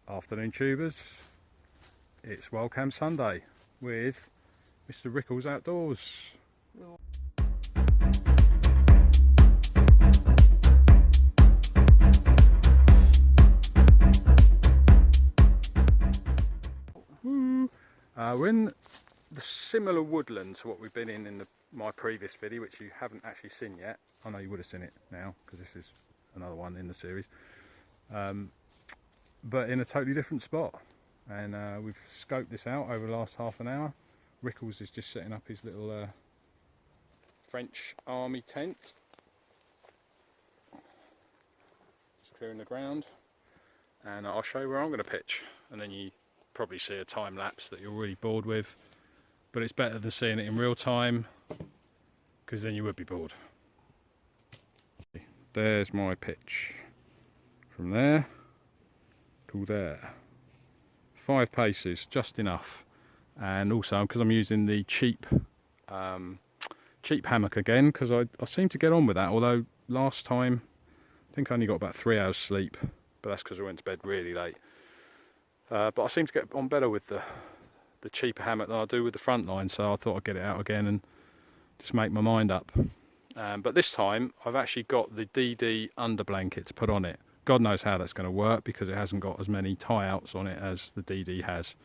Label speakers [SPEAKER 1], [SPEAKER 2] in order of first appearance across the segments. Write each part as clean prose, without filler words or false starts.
[SPEAKER 1] Afternoon tubers, it's Wildcam Sunday with Mr. Rickles Outdoors. We're in the similar woodland to what we've been in my previous video, which you haven't actually seen yet. I know you would have seen it now because this is another one in the series. But in a totally different spot, and we've scoped this out over the last half an hour. Rickles is just setting up his little French army tent, just clearing the ground, and I'll show you where I'm going to pitch, and then you probably see a time lapse that you're really bored with, but it's better than seeing it in real time because then you would be bored. There's my pitch from there to there. 5 paces, just enough. And also because I'm using the cheap hammock again, because I seem to get on with that, although last time I think I only got about 3 hours sleep, but that's because I went to bed really late. But I seem to get on better with the cheaper hammock than I do with the front line, so I thought I'd get it out again and just make my mind up. But this time I've actually got the DD under blankets put on it. God knows how that's going to work because it hasn't got as many tie-outs on it as the DD has.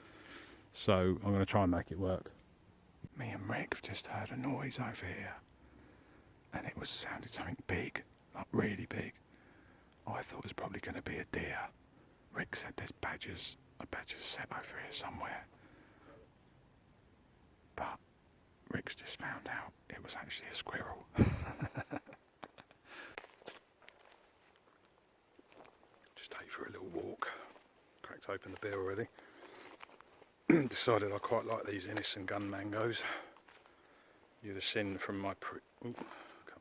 [SPEAKER 1] So I'm going to try and make it work. Me and Rick have just heard a noise over here, and it sounded something big, like really big. I thought it was probably going to be a deer. Rick said there's a badger's set over here somewhere. But Rick's just found out it was actually a squirrel. Just take for a little walk. Cracked open the beer already. Decided I quite like these Innocent Gun mangoes. You'd have seen from my cut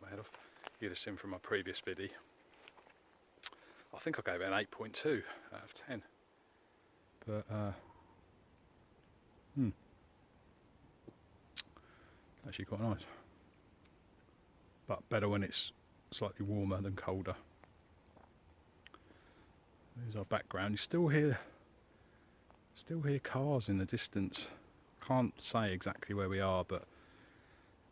[SPEAKER 1] my head off. You'd have seen from my previous video. I think I gave it an 8.2 out of 10. But actually quite nice. But better when it's slightly warmer than colder. There's our background. You still hear cars in the distance. Can't say exactly where we are, but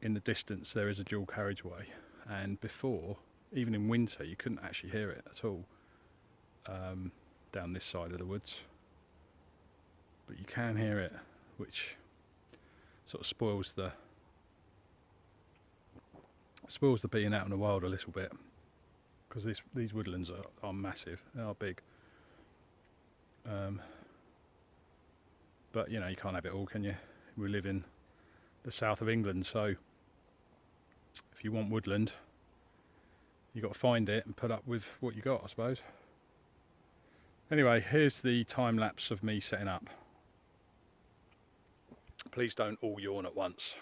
[SPEAKER 1] in the distance there is a dual carriageway, and before, even in winter, you couldn't actually hear it at all down this side of the woods, but you can hear it, which sort of spoils the being out in the wild a little bit, because these woodlands are massive. They are big. But you know, you can't have it all, can you? We live in the south of England, so if you want woodland, you've got to find it and put up with what you got, I suppose. Anyway, here's the time lapse of me setting up. Please don't all yawn at once.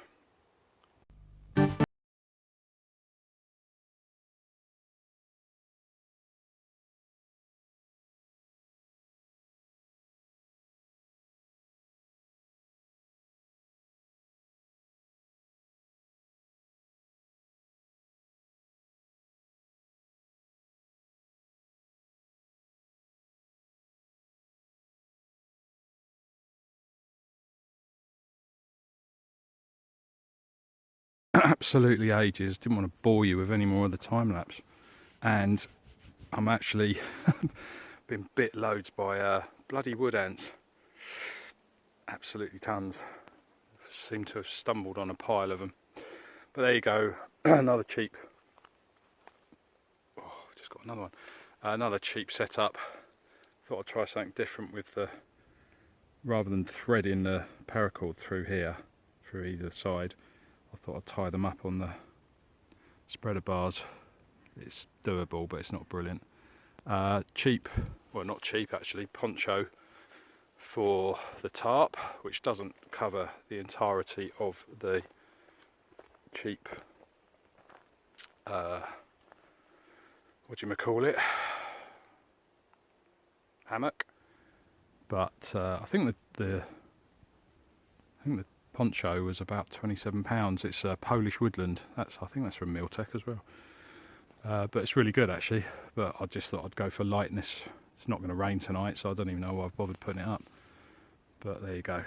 [SPEAKER 1] Absolutely ages. Didn't want to bore you with any more of the time lapse, and I'm actually been bit loads by bloody wood ants. Absolutely tons. Seem to have stumbled on a pile of them. But there you go. Another cheap. Oh, just got another one. Another cheap setup. Thought I'd try something different with the, rather than threading the paracord through here, through either side. I thought I'd tie them up on the spreader bars. It's doable, but it's not brilliant. Cheap, well, not cheap actually, poncho for the tarp, which doesn't cover the entirety of the cheap, what do you call it, hammock. But I think the poncho was about £27. It's Polish Woodland. I think that's from Miltech as well. But it's really good actually. But I just thought I'd go for lightness It's not going to rain tonight, so I don't even know why I've bothered putting it up. But there you go.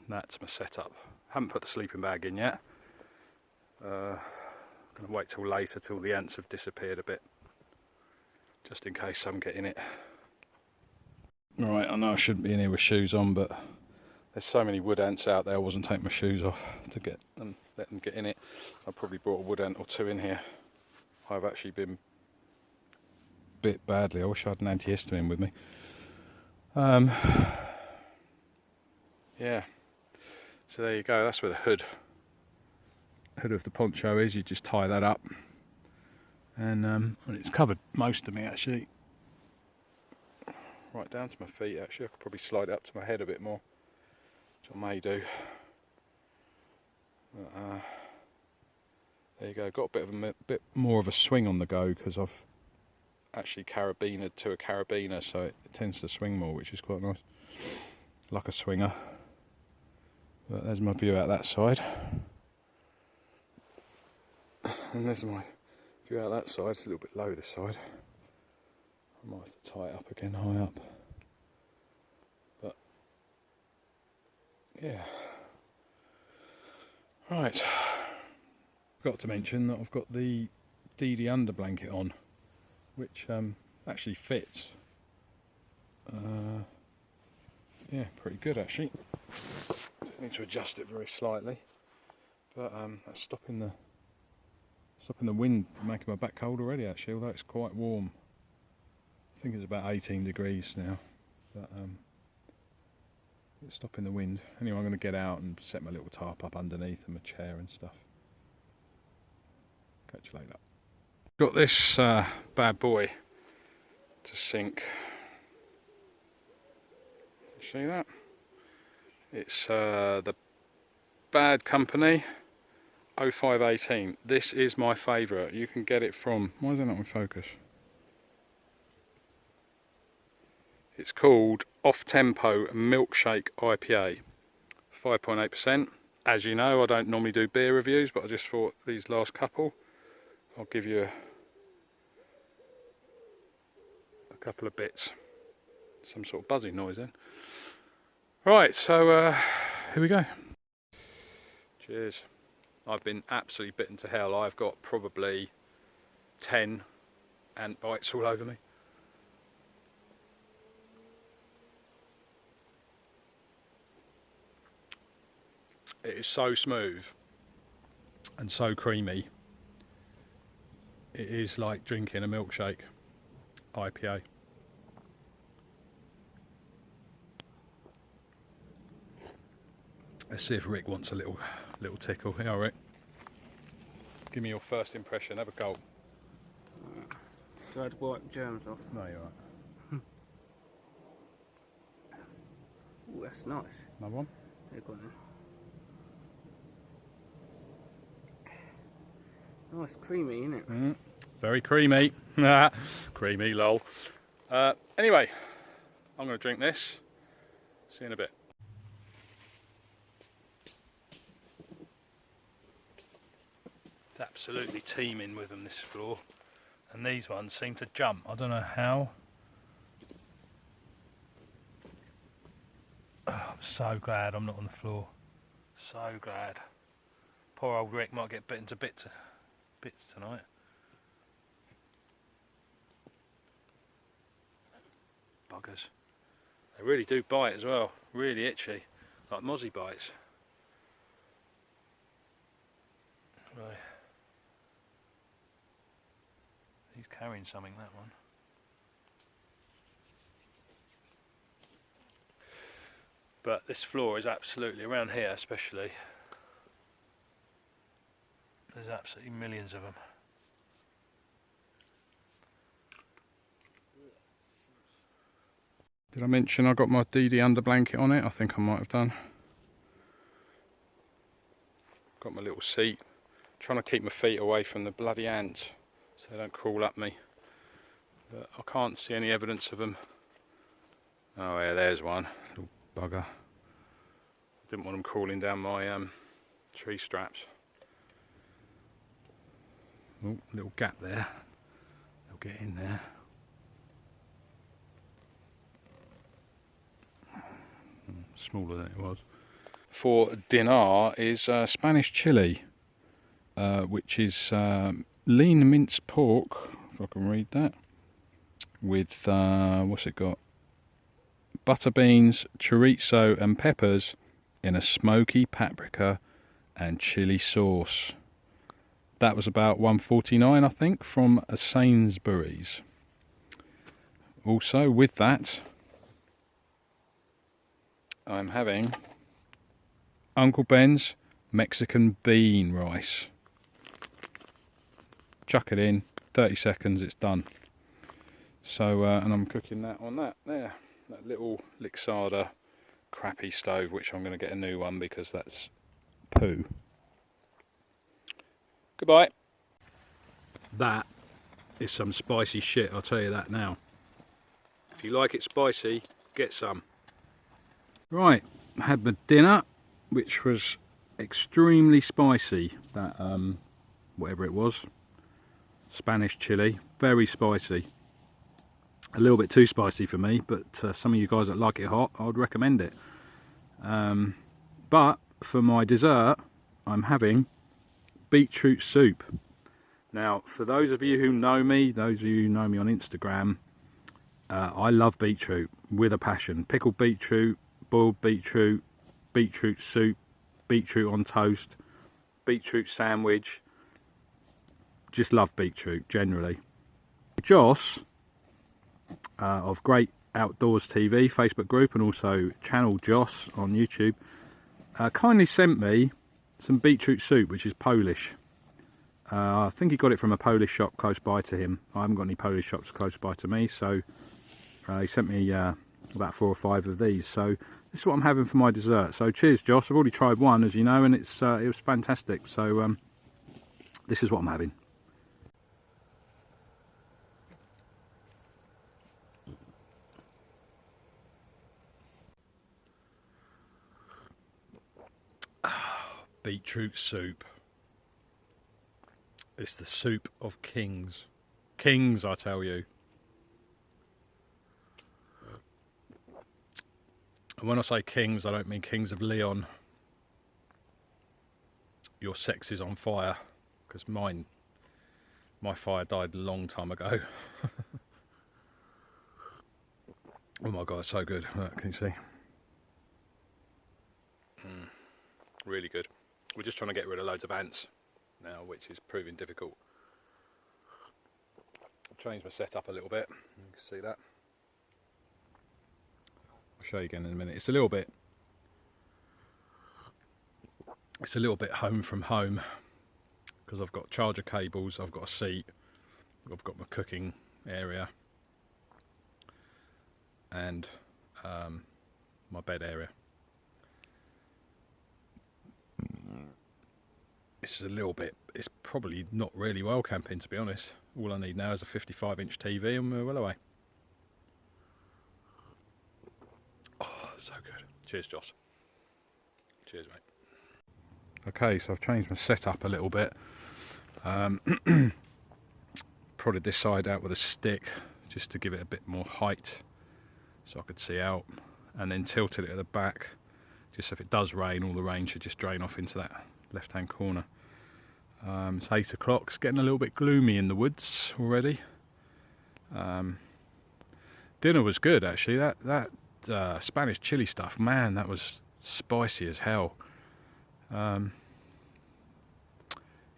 [SPEAKER 1] That's my setup. Haven't put the sleeping bag in yet. Going to wait till later, till the ants have disappeared a bit, just in case some get in it. Right, I know I shouldn't be in here with shoes on, but there's so many wood ants out there. I wasn't taking my shoes off to get them, let them get in it. I probably brought a wood ant or two in here. I've actually been bit badly. I wish I had an antihistamine with me. Yeah, so there you go. That's where the hood of the poncho is. You just tie that up, and it's covered most of me actually, right down to my feet. Actually, I could probably slide it up to my head a bit more, which I may do. But, there you go. Got a bit more of a swing on the go because I've actually carabinered to a carabiner, so it tends to swing more, which is quite nice, like a swinger. But there's my view out that side, and there's my view out that side. It's a little bit low this side. I might have to tie it up again high up, but yeah. Right, forgot to mention that I've got the DD under blanket on, which actually fits. Yeah, pretty good actually. Need to adjust it very slightly, but that's stopping the wind, making my back cold already actually, although it's quite warm. I think it's about 18 degrees now, but it's stopping the wind. Anyway, I'm going to get out and set my little tarp up underneath and my chair and stuff. Catch you later. Got this bad boy to sink. See that? It's the Bad Company 0518. This is my favourite. You can get it from, why is that not in focus? It's called Off Tempo Milkshake IPA, 5.8%. As you know, I don't normally do beer reviews, but I just thought these last couple, I'll give you a couple of bits. Some sort of buzzing noise then. Right, so here we go. Cheers. I've been absolutely bitten to hell. I've got probably 10 ant bites all over me. It is so smooth and so creamy. It is like drinking a milkshake IPA. Let's see if Rick wants a little tickle. Here, Rick. Give me your first impression. Have a gulp.
[SPEAKER 2] Do I have to wipe germs off?
[SPEAKER 1] No, you're right.
[SPEAKER 2] Ooh, that's nice.
[SPEAKER 1] Another one?
[SPEAKER 2] Yeah, go on then. Nice, creamy, isn't it?
[SPEAKER 1] Very creamy. Creamy, lol. Anyway, I'm going to drink this. See you in a bit. It's absolutely teeming with them, this floor. And these ones seem to jump. I don't know how. Oh, I'm so glad I'm not on the floor. So glad. Poor old Rick might get bitten to bits tonight. Buggers. They really do bite as well. Really itchy. Like mozzie bites. Right. He's carrying something, that one. But this floor is absolutely, around here especially, there's absolutely millions of them. Did I mention I got my DD under blanket on it? I think I might have done. Got my little seat. Trying to keep my feet away from the bloody ants so they don't crawl up me. But I can't see any evidence of them. Oh yeah, there's one. Little bugger. Didn't want them crawling down my tree straps. Oh, little gap there. They'll get in there. smaller than it was. For dinner is Spanish chili, which is lean minced pork, if I can read that, with, what's it got? Butter beans, chorizo and peppers in a smoky paprika and chili sauce. That was about $1.49, I think, from a Sainsbury's. Also, with that, I'm having Uncle Ben's Mexican bean rice. Chuck it in, 30 seconds, it's done. So, and I'm cooking that on that little Lixada crappy stove, which I'm going to get a new one because that's poo. Goodbye. That is some spicy shit, I'll tell you that now. If you like it spicy, get some. Right, I had my dinner, which was extremely spicy. That, whatever it was, Spanish chili, very spicy. A little bit too spicy for me, but some of you guys that like it hot, I would recommend it. But for my dessert, I'm having beetroot soup. Now, for those of you who know me, those of you who know me on Instagram, I love beetroot with a passion. Pickled beetroot, boiled beetroot, beetroot soup, beetroot on toast, beetroot sandwich. Just love beetroot generally. Joss of Great Outdoors TV Facebook group, and also channel Joss on YouTube, kindly sent me some beetroot soup, which is Polish. I think he got it from a Polish shop close by to him. I haven't got any Polish shops close by to me, so he sent me about 4 or 5 of these. So this is what I'm having for my dessert. So cheers, Joss. I've already tried one, as you know, and it was fantastic. So this is what I'm having. Beetroot soup. It's the soup of kings. Kings, I tell you. And when I say kings, I don't mean kings of Leon. Your sex is on fire, because my fire died a long time ago. Oh my god, it's so good. Look, can you see? Really good. We're just trying to get rid of loads of ants now, which is proving difficult. I've changed my setup a little bit. You can see that. I'll show you again in a minute. It's a little bit home from home, because I've got charger cables, I've got a seat, I've got my cooking area, and my bed area. It's probably not really well camping, to be honest. All I need now is a 55-inch TV and we're well away. Oh, so good. Cheers, Joss. Cheers, mate. Okay, so I've changed my setup a little bit. Prodded this side out with a stick just to give it a bit more height so I could see out, and then tilted it at the back just so if it does rain, all the rain should just drain off into that left hand corner. It's 8 o'clock, it's getting a little bit gloomy in the woods already. Dinner was good actually. That Spanish chili stuff, man, that was spicy as hell. Yeah,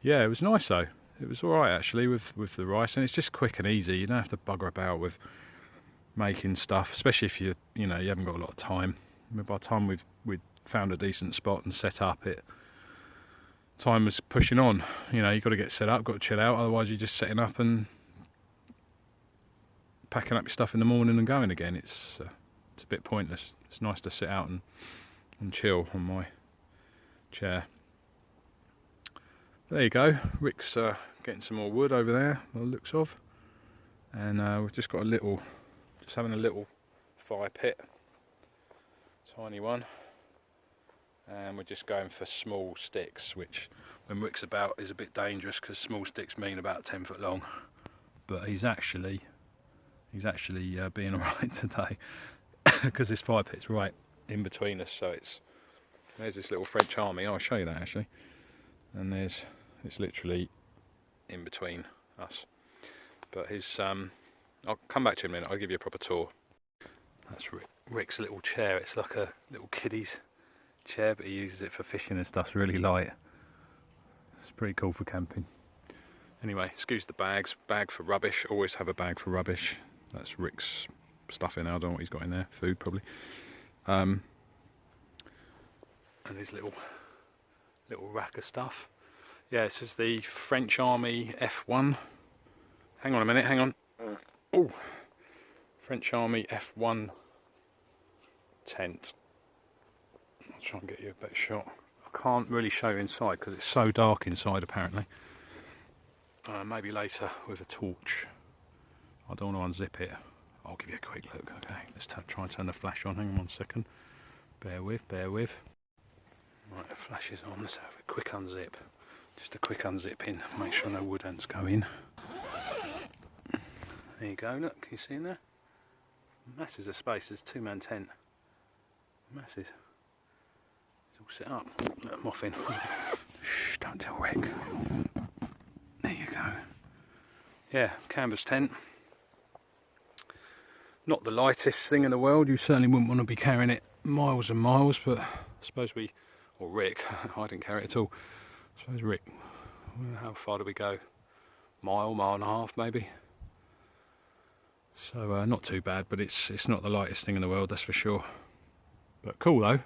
[SPEAKER 1] it was nice though. It was alright actually with the rice, and it's just quick and easy. You don't have to bugger about with making stuff, especially if you haven't got a lot of time. I mean, by the time we'd found a decent spot and set up, time was pushing on. You've got to get set up, got to chill out, otherwise you're just setting up and packing up your stuff in the morning and going again. It's a bit pointless. It's nice to sit out and chill on my chair. There you go. Rick's getting some more wood over there, by the looks of, and we've just got having a little fire pit, tiny one. And we're just going for small sticks, which when Rick's about is a bit dangerous because small sticks mean about 10 foot long. But he's actually being alright today because this fire pit's right in between us, so there's this little French army. I'll show you that actually. And it's literally in between us. But I'll come back to him in a minute. I'll give you a proper tour. That's Rick's little chair. It's like a little kiddie's chair, but he uses it for fishing and stuff. It's really light. It's pretty cool for camping. Anyway, excuse the bags. Bag for rubbish. Always have a bag for rubbish. That's Rick's stuff in there. I don't know what he's got in there. Food probably. And his little rack of stuff. Yeah, this is the French Army F1. Hang on a minute. Hang on. Oh, French Army F1 tent. I'll try and get you a better shot. I can't really show you inside because it's so dark inside apparently. Maybe later with a torch. I don't want to unzip it. I'll give you a quick look. Okay, let's try and turn the flash on. Hang on 1 second. Bear with. Right, the flash is on. Let's have a quick unzip. Just a quick unzip in. Make sure no wood ants go in. There you go, look. Can you see in there? Masses of space. There's a 2-man tent. Masses. It's all set up. Let them off in. Shh, don't tell Rick. There you go. Yeah, canvas tent. Not the lightest thing in the world. You certainly wouldn't want to be carrying it miles and miles, but I suppose or Rick, I didn't carry it at all. I suppose Rick, how far do we go? Mile and a half maybe. So not too bad, but it's not the lightest thing in the world, that's for sure. But cool though.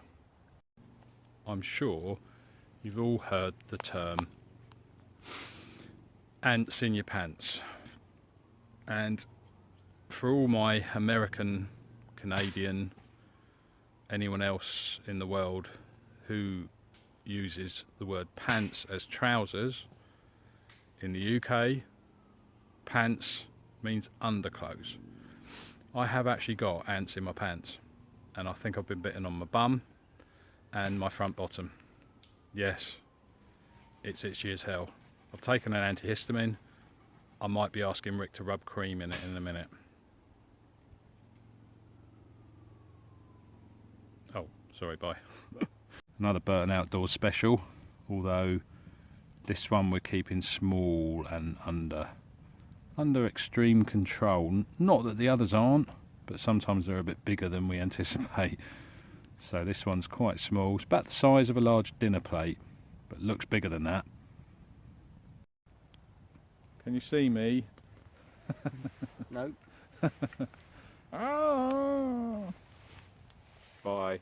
[SPEAKER 1] I'm sure you've all heard the term ants in your pants. And for all my American, Canadian, anyone else in the world who uses the word pants as trousers, in the UK, pants means underclothes. I have actually got ants in my pants, and I think I've been bitten on my bum and my front bottom. Yes, it's itchy as hell. I've taken an antihistamine. I might be asking Rick to rub cream in it in a minute. Oh, sorry, bye. Another Burton Outdoors special, although this one we're keeping small and under extreme control. Not that the others aren't, but sometimes they're a bit bigger than we anticipate. So this one's quite small. It's about the size of a large dinner plate, but looks bigger than that. Can you see me?
[SPEAKER 2] No.
[SPEAKER 1] Oh. Bye.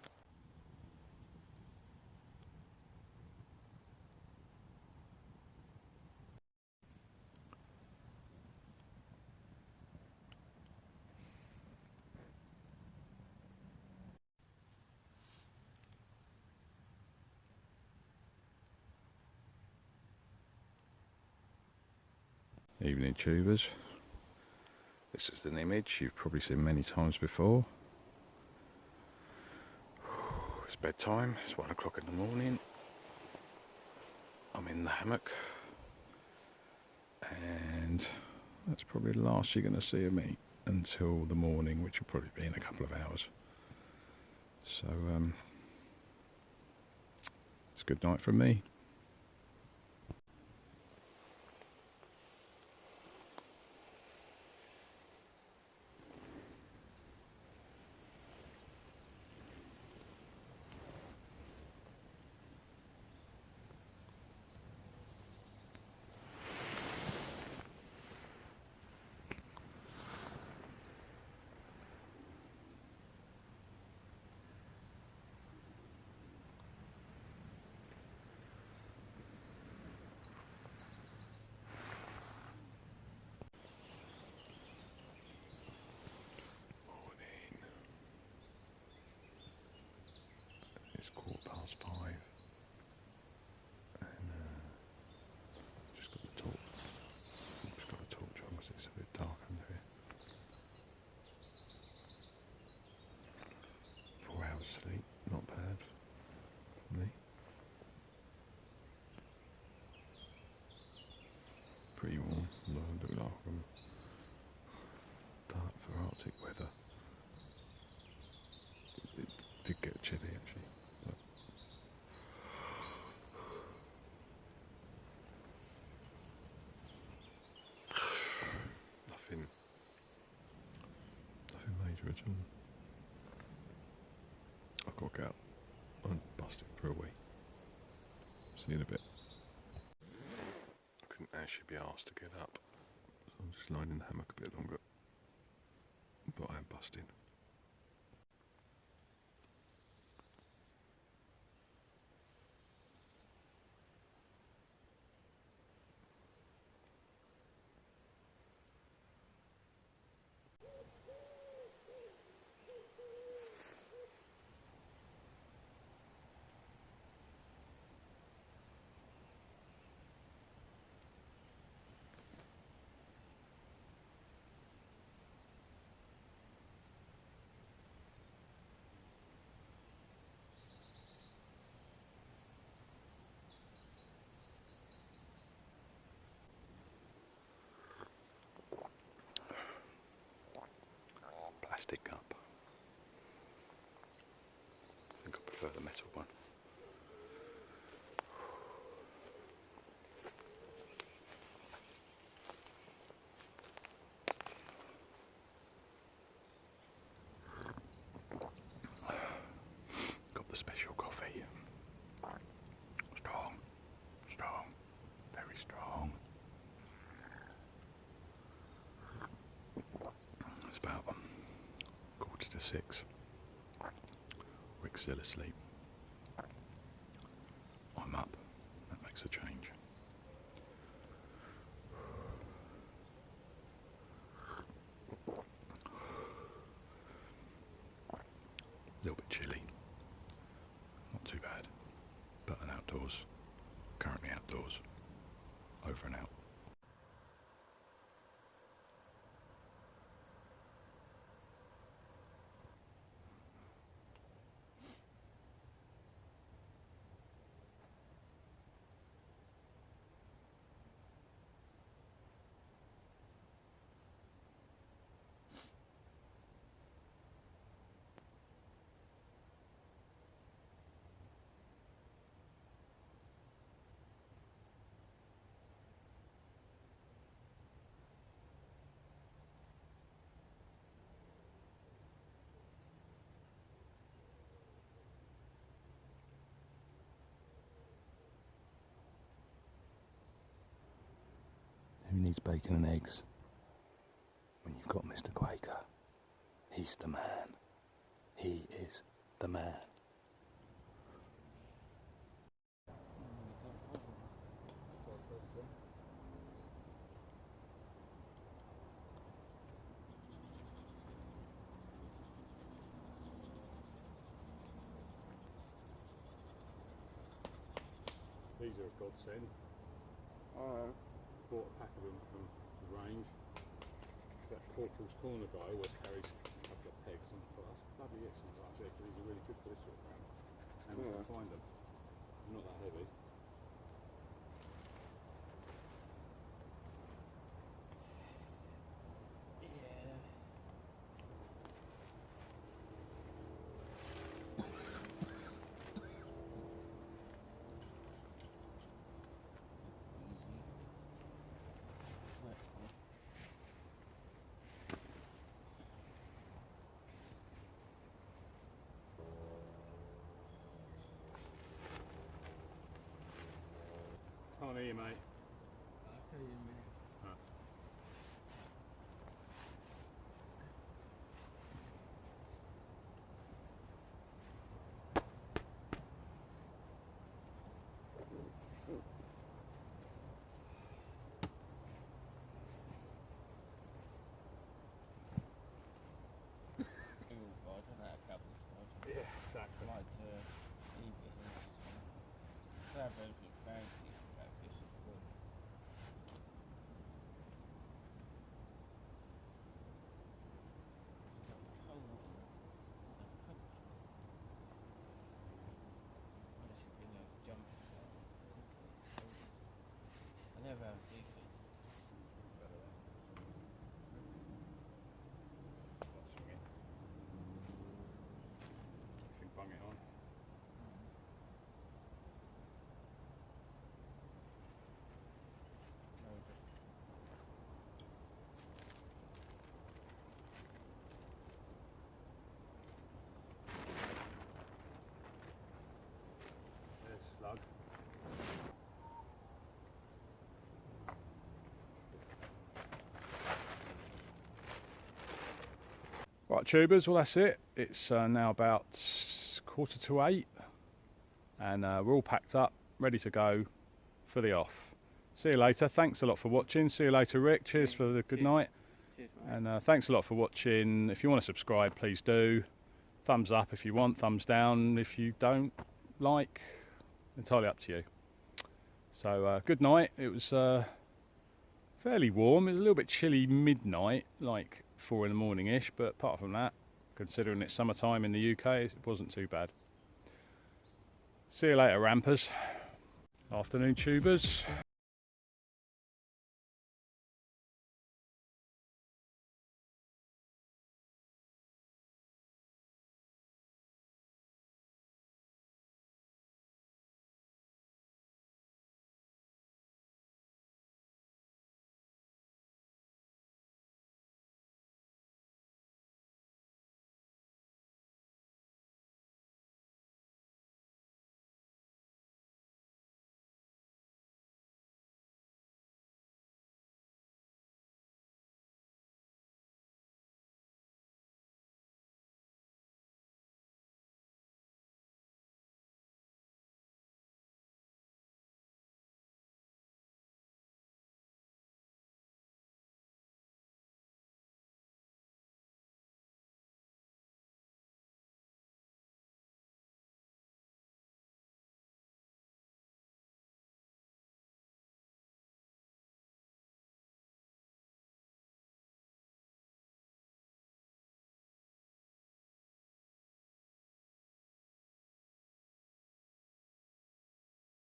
[SPEAKER 1] Evening tubers. This is an image you've probably seen many times before. It's bedtime, it's 1 o'clock in the morning. I'm in the hammock, and that's probably the last you're going to see of me until the morning, which will probably be in a couple of hours. So it's good night from me.
[SPEAKER 3] got to get up and bust it for a wee. See you in a bit. I couldn't actually be asked to get up, so I'm just lying in the hammock a bit longer. But I am busting.
[SPEAKER 1] Plastic cup. I think I prefer the metal one. Got the special coffee. Strong, strong, very strong. It's about 5:45. Rick's still asleep. I'm up. That makes a change. A little bit chilly. Not too bad. But an outdoors. Currently outdoors. Over and out. Who needs bacon and eggs when you've got Mr. Quaker? He's the man. He is the man.
[SPEAKER 4] These are a godsend. Bought a pack of them from the range. That Corporal's Corner guy always carries a couple of pegs, and I thought that's bloody excellent right there, because these are really good for this sort of ground. And we can find them. They're not that heavy. Can't hear you, mate.
[SPEAKER 2] I'll tell you in a minute.
[SPEAKER 4] Right. Yeah, exactly.
[SPEAKER 2] I never have decent.
[SPEAKER 4] Swing it. You can bung it on.
[SPEAKER 1] tubers, well that's it. It's now about 7:45 and we're all packed up, ready to go for the off. See you later. Thanks a lot for watching. See you later, Rick. Cheers for the good night.
[SPEAKER 2] Cheers, mate.
[SPEAKER 1] And thanks a lot for watching. If you want to subscribe, please do. Thumbs up if you want, thumbs down if you don't like. Entirely up to you. So good night. It was fairly warm. It was a little bit chilly midnight, like 4 in the morning ish, but apart from that, considering it's summertime in the UK, it wasn't too bad. See you later, rampers. Afternoon tubers.